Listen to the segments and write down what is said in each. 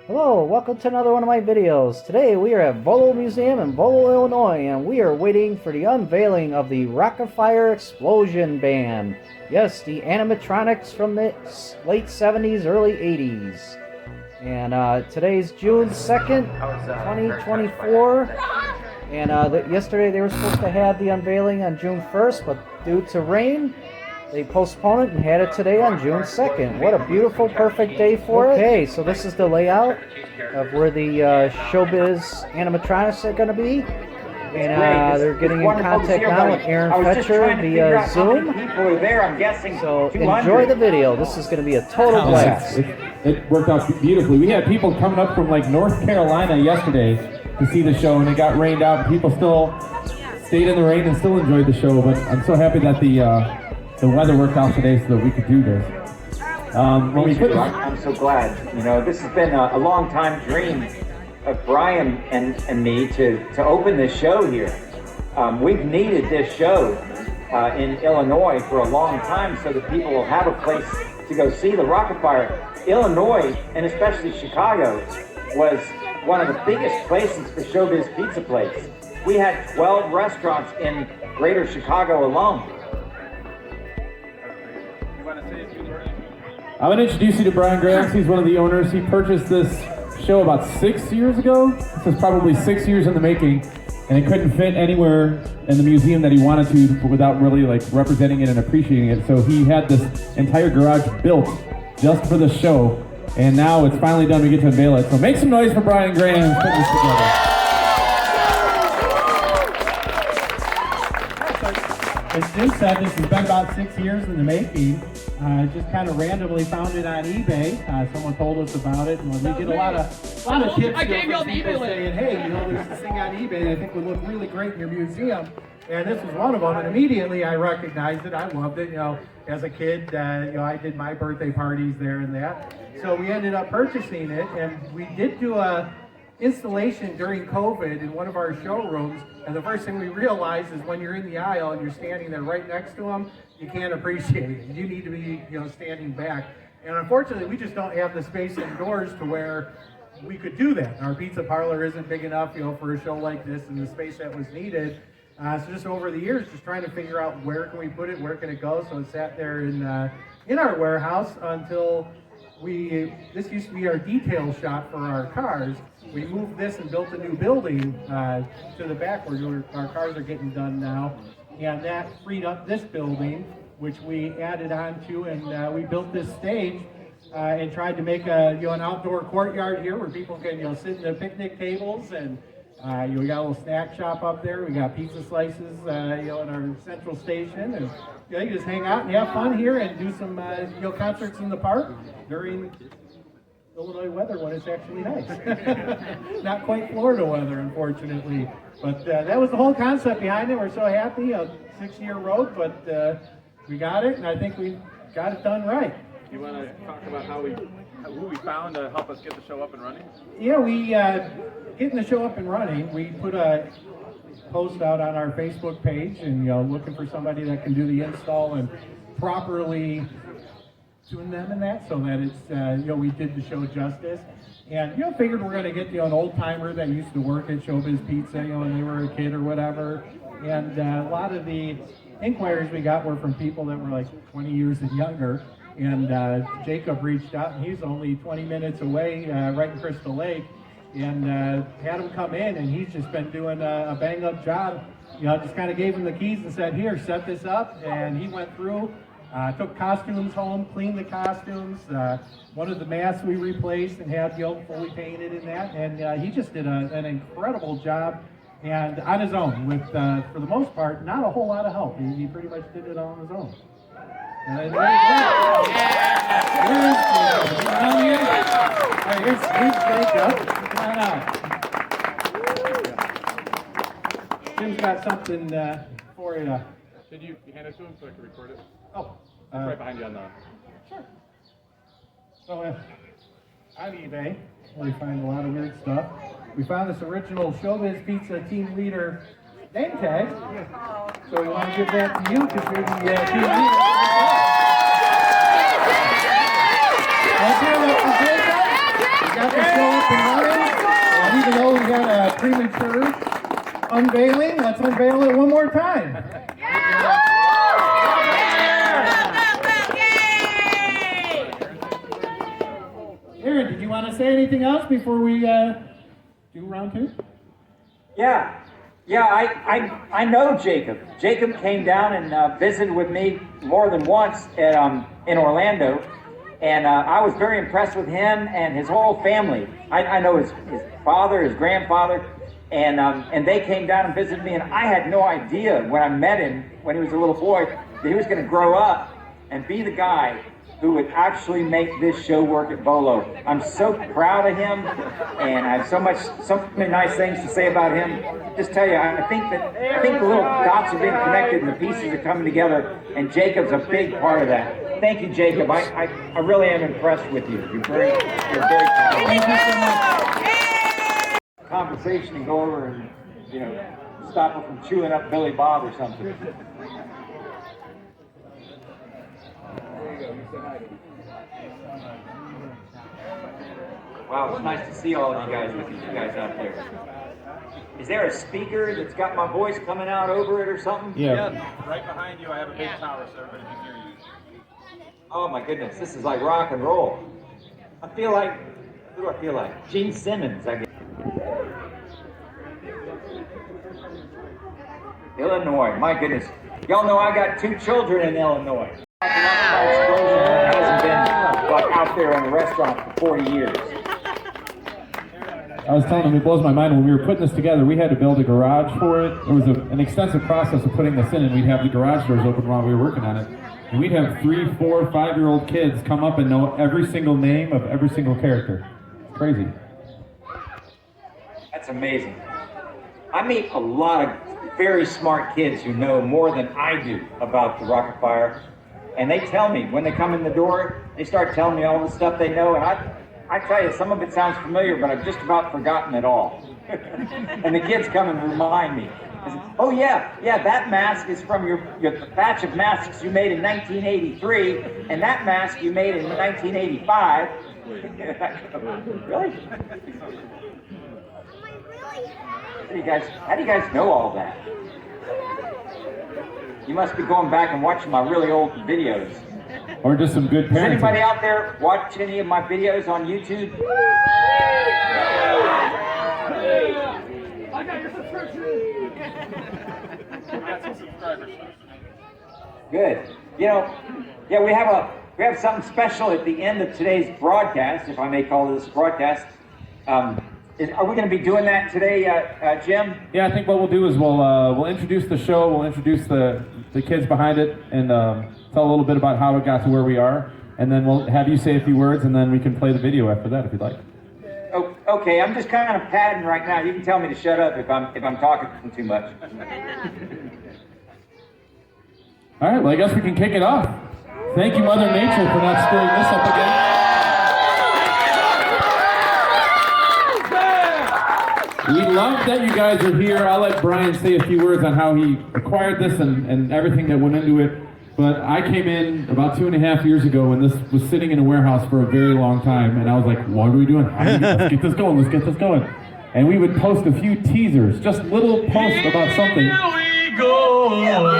Hello, welcome to another one of my videos. Today we are at Volo Museum in Volo, Illinois, and we are waiting for the unveiling of the Afire Explosion Band. Yes, the Animatronics from the late 70s, early 80s. And today's June 2nd, 2024. And yesterday they were supposed to have the unveiling on June 1st, but due to rain, they postponed it and had it today on June 2nd. What a beautiful, perfect day for it. Okay, so this is the layout of where the Showbiz Animatronics are going to be. And they're getting in contact now with FLETCHER via Zoom. So enjoy the video. This is going to be a total blast. It worked out beautifully. We had people coming up from like North Carolina yesterday to see the show, and it got rained out. People still stayed in the rain and still enjoyed the show. But I'm so happy that the weather worked out today so that we could do this. I'm so glad. You know, this has been a long time dream of Brian and me to open this show here. We've needed this show in Illinois for a long time so that people will have a place to go see the Afire. Illinois, and especially Chicago, was one of the biggest places for Showbiz Pizza Place. We had 12 restaurants in greater Chicago alone. I'm going to introduce you to Brian Graham. He's one of the owners. He purchased this show about 6 years ago. This is probably 6 years in the making, and it couldn't fit anywhere in the museum that he wanted to without really like representing it and appreciating it. So he had this entire garage built just for the show, and now it's finally done. We get to unveil it. So make some noise for Brian Graham putting this together. As Jim said, this has been about 6 years in the making. Just kind of randomly found it on eBay. Someone told us about it, and we get a lot of tips from people saying, "Hey, you know, there's this thing on eBay that I think would look really great in your museum." And this was one of them. And immediately I recognized it. I loved it. You know, as a kid, you know, I did my birthday parties there and that. So we ended up purchasing it, and we did do a installation during COVID in one of our showrooms, and the first thing we realized is when you're in the aisle and you're standing there right next to them, you can't appreciate it. You need to be, you know, standing back. And unfortunately, we just don't have the space indoors to where we could do that. Our pizza parlor isn't big enough, you know, for a show like this and the space that was needed. So just over the years, just trying to figure out where can we put it, where can it go. So it sat there in our warehouse until this used to be our detail shop for our cars. We moved this and built a new building to the back where our cars are getting done now. And that freed up this building, which we added on to, and we built this stage and tried to make an outdoor courtyard here where people can sit in their picnic tables, and we got a little snack shop up there. We got pizza slices in our central station, and you can just hang out and have fun here and do some concerts in the park during Illinois weather when it's actually nice. Not quite Florida weather, unfortunately. But that was the whole concept behind it. We're so happy. A 6-year road, but we got it, and I think we got it done right. You want to talk about who we found to help us get the show up and running? Yeah, we getting the show up and running. We put a post out on our Facebook page, and looking for somebody that can do the install and properly tune them in that, so that it's we did the show justice. And figured we're going to get an old timer that used to work at Showbiz Pizza, when they were a kid or whatever. And a lot of the inquiries we got were from people that were like 20 years and younger. And Jacob reached out, and he's only 20 minutes away, right in Crystal Lake, and had him come in, and he's just been doing a bang-up job. Just kind of gave him the keys and said, "Here, set this up," and he went through. Took costumes home, cleaned the costumes. One of the masks we replaced and had fully painted in that, and he just did an incredible job, and on his own, with for the most part not a whole lot of help. He pretty much did it all on his own. And here's Jacob. Come on out. Jim's got something for you. Could you hand it to him so I can record it? Oh. It's right behind you on the... Sure. So on eBay, we find a lot of weird stuff. We found this original Showbiz Pizza team leader name tag. So we want to give that to you because you're the team leader. Let's hear that for Jacob. We got the show premature unveiling. Let's unveil it one more time. Aaron, did you want to say anything else before we do round two? Yeah, I know Jacob. Jacob came down and visited with me more than once at, in Orlando, and I was very impressed with him and his whole family. I know his father, his grandfather, and they came down and visited me, and I had no idea when I met him, when he was a little boy, that he was going to grow up and be the guy who would actually make this show work at Volo. I'm so proud of him, and I have so many nice things to say about him. Just tell you, I think the little dots are being connected and the pieces are coming together, and Jacob's a big part of that. Thank you, Jacob. I really am impressed with you. You're very talented. Thank you so much. Conversation and go over and, you know, stop her from chewing up Billy Bob or something. Wow, it's nice to see all of you guys. Look at you guys out there. Is there a speaker that's got my voice coming out over it or something? Yeah. Right behind you, I have a big tower so everybody can hear you. Oh my goodness, this is like rock and roll. I feel like, who do I feel like? Gene Simmons, I guess. Illinois, my goodness. Y'all know I got 2 children in Illinois. Hasn't been like out there in a restaurant for 40 years. I was telling him, it blows my mind, when we were putting this together, we had to build a garage for it. It was an extensive process of putting this in, and we'd have the garage doors open while we were working on it. And we'd have 3, 4, 5-year-old kids come up and know every single name of every single character. It's crazy. That's amazing. I meet a lot of very smart kids who know more than I do about the Afire, and they tell me, when they come in the door, they start telling me all the stuff they know, and I tell you, some of it sounds familiar, but I've just about forgotten it all. And the kids come and remind me. Say, oh yeah, that mask is from your batch of masks you made in 1983, and that mask you made in 1985. Really? How do you guys know all that? You must be going back and watching my really old videos. Or just some good parenting. Does anybody out there watch any of my videos on YouTube? I got your subscription! I got some subscribers. Good. You know, yeah, we have something special at the end of today's broadcast, if I may call this broadcast. Are we going to be doing that today, Jim? Yeah, I think what we'll do is we'll introduce the show, we'll introduce the kids behind it, and tell a little bit about how it got to where we are, and then we'll have you say a few words, and then we can play the video after that if you'd like. Oh, okay, I'm just kind of padding right now. You can tell me to shut up if I'm talking too much. All right, well, I guess we can kick it off. Thank you, Mother Nature, for not screwing this up again. We love that you guys are here. I'll let Brian say a few words on how he acquired this and everything that went into it. But I came in about 2.5 years ago when this was sitting in a warehouse for a very long time, and I was like, what are we doing? Let's get this going, let's get this going. And we would post a few teasers, just little posts about something. Here we go!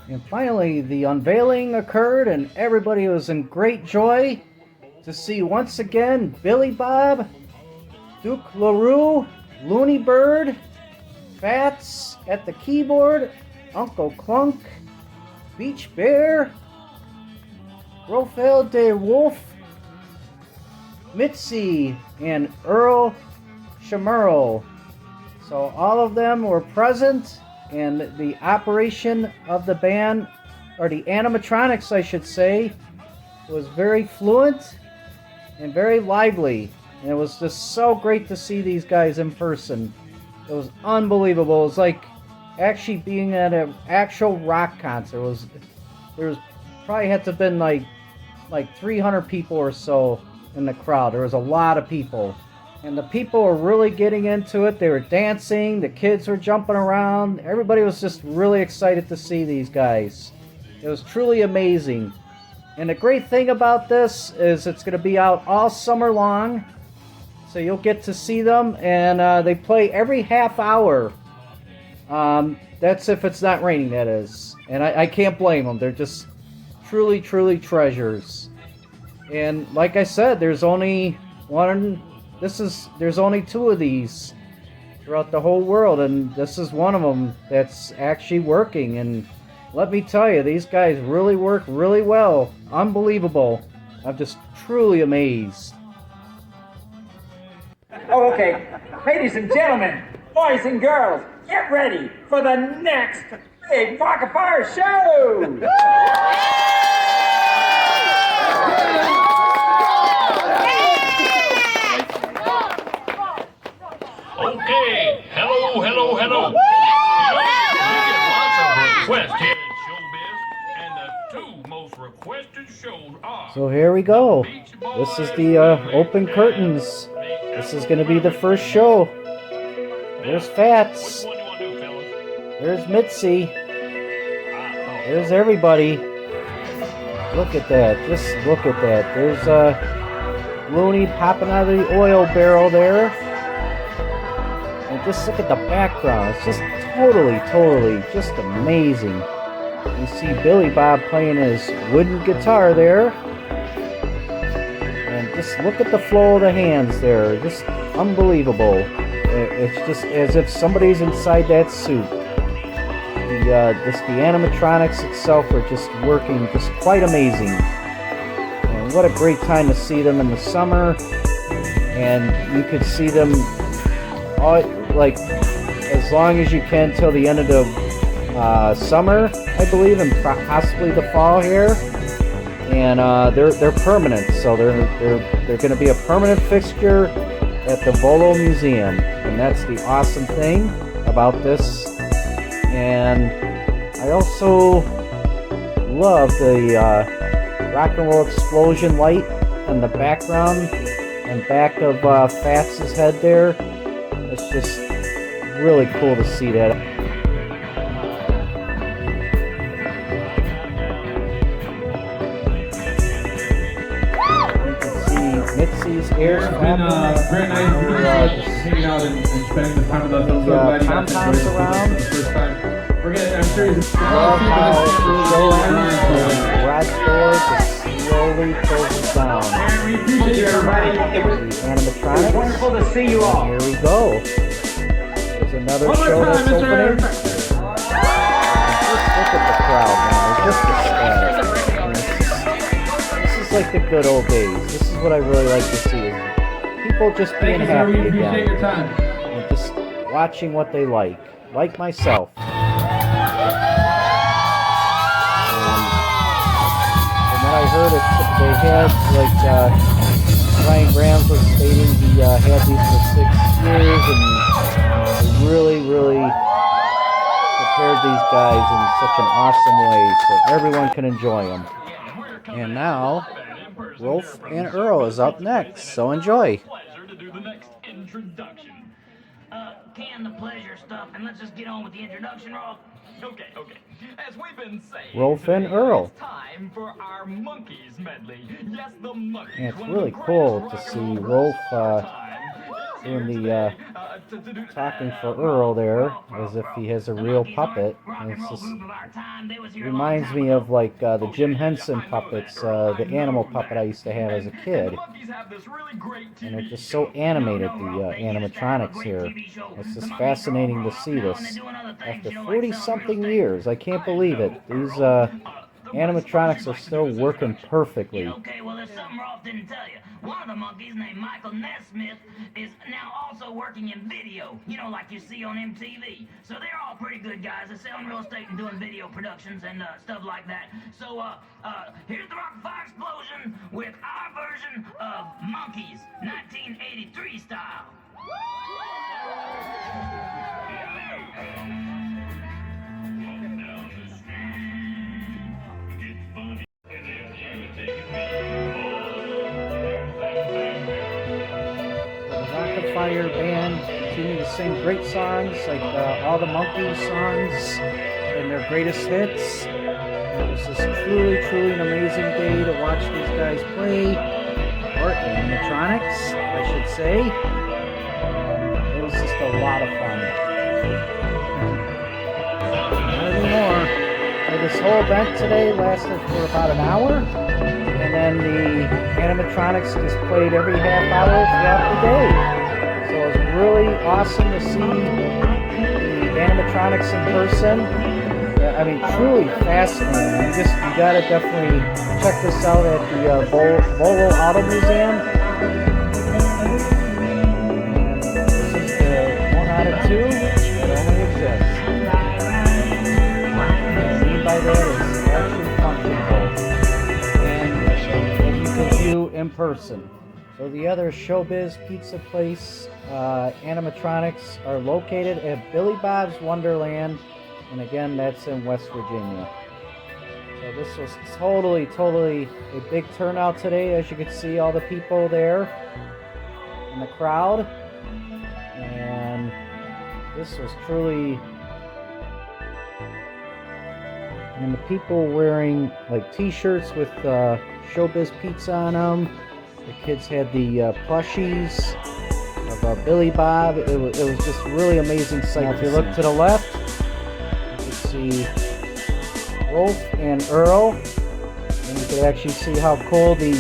And finally, the unveiling occurred, and everybody was in great joy to see once again Billy Bob, Duke LaRue, Looney Bird, Fats at the keyboard, Uncle Clunk, Beach Bear, Rafael de Wolf, Mitzi, and Earl Shamuro. So all of them were present, and the operation of the band, or the animatronics I should say, was very fluent and very lively. And it was just so great to see these guys in person. It was unbelievable. It was like actually being at an actual rock concert. There was probably had to have been like 300 people or so in the crowd. There was a lot of people. And the people were really getting into it. They were dancing, the kids were jumping around. Everybody was just really excited to see these guys. It was truly amazing. And the great thing about this is it's going to be out all summer long. So you'll get to see them, and they play every half hour. That's if it's not raining, that is. And I can't blame them. They're just truly, truly treasures. And like I said, there's only there's only 2 of these throughout the whole world, and this is one of them that's actually working. And let me tell you, these guys really work really well. Unbelievable. I'm just truly amazed. Oh, okay. Ladies and gentlemen, boys and girls, get ready for the next big Afire show! Okay, hello. We get lots of requests here at Showbiz, and the 2 most requested shows are... So here we go. This is the open curtains. This is going to be the first show. There's Fats. Which one do you want to do, fellas? There's Mitzi. There's everybody. Look at that. Just look at that. There's Looney popping out of the oil barrel there. And just look at the background. It's just totally just amazing. You see Billy Bob playing his wooden guitar there. And just look at the flow of the hands there. Just unbelievable. It's just as if somebody's inside that suit. The animatronics itself are just working just quite amazing. And what a great time to see them in the summer. And you could see them all, like, as long as you can till the end of the summer, I believe, and possibly the fall here. And they're permanent, so they're going to be a permanent fixture at the Volo Museum, and that's the awesome thing about this. And I also love the rock and roll explosion light in the background and back of Fats' head there. It's just really cool to see that. Mitzi's ears flapping. Very nice hanging out and spending the time with us. I'm so glad you guys enjoyed this around. for the first time. We're gonna, I'm sure you Love how the garage door just slowly closes down. we appreciate you, everybody. It was Animatronics. wonderful to see you all. Here we go. There's another One more show time, that's Mr. opening. Aaron. Just look at the crowd, man. They're just ecstatic. This is like the good old days. This is what I really like to see. Is people just being Thank you, sir. happy We appreciate again. your time. And just watching what they like myself. From what I heard, they had, like, Ryan Grams was stating he had these for 6 years, and they really prepared these guys in such an awesome way so everyone can enjoy them. And now, Rolf and Earl is up next, so enjoy. Pleasure to do the next introduction. Can the pleasure stuff, and let's just get on with the introduction, Rolf. Okay. As we've been saying, Rolf and Earl. it's time for our Monkees medley. Yes, the Monkees. And it's one of really the cool greatest to see rock and roll Rolf groups of our time. doing Here the today, to do- talking for Earl there, as if he has a real puppet. And it's just reminds me of, like, the Jim Henson puppets, the animal puppet I used to have as a kid. The Monkees have this really great And TV they're just so animated, the animatronics here. It's just fascinating to see this. After 40-something years, I can't believe it. These animatronics are still working perfectly. Okay, well, there's something Rolf didn't tell you. One of the monkeys named Michael Nesmith is now also working in video, you know, like you see on MTV. So they're all pretty good guys. They sell real estate and doing video productions and stuff like that. So here's the Afire explosion with our version of Monkees, 1983 style. Afire band continue to sing great songs like all the Monkees songs and their greatest hits. It was just truly, truly an amazing day to watch these guys play, or Animatronics, I should say. It was just a lot of fun. Not anymore. So this whole event today lasted for about an hour, and then the Animatronics just played every half hour throughout the day. So it was really awesome to see the Animatronics in person. I mean, truly fascinating. You gotta definitely check this out at the Volo Auto Museum. And this is the 1 out of 2 that only exists. What I mean by that is actually functional, and that you can view in person. So the other Showbiz pizza place, Animatronics, are located at Billy Bob's Wonderland. And again, that's in West Virginia. So this was totally a big turnout today. As you can see, all the people there in the crowd. And this was truly... And the people wearing like t-shirts with Showbiz Pizza on them. The kids had the plushies of Billy Bob. It was just really amazing sight. Now, if you look to the left, see Wolf and Earl, and you can actually see how cool the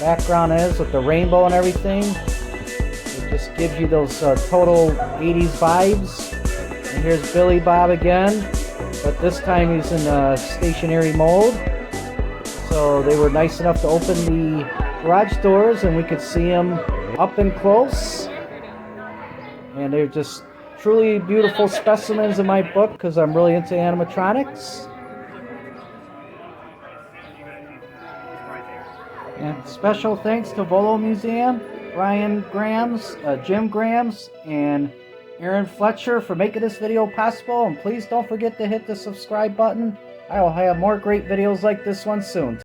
background is with the rainbow and everything. It just gives you those total 80s vibes. And here's Billy Bob again, but this time he's in stationary mode. So they were nice enough to open the garage doors and we could see him up and close, and they're just truly beautiful specimens in my book because I'm really into animatronics. And special thanks to Volo Museum, Brian Grams, Jim Grams, and Aaron Fletcher for making this video possible. And please don't forget to hit the subscribe button. I will have more great videos like this one soon.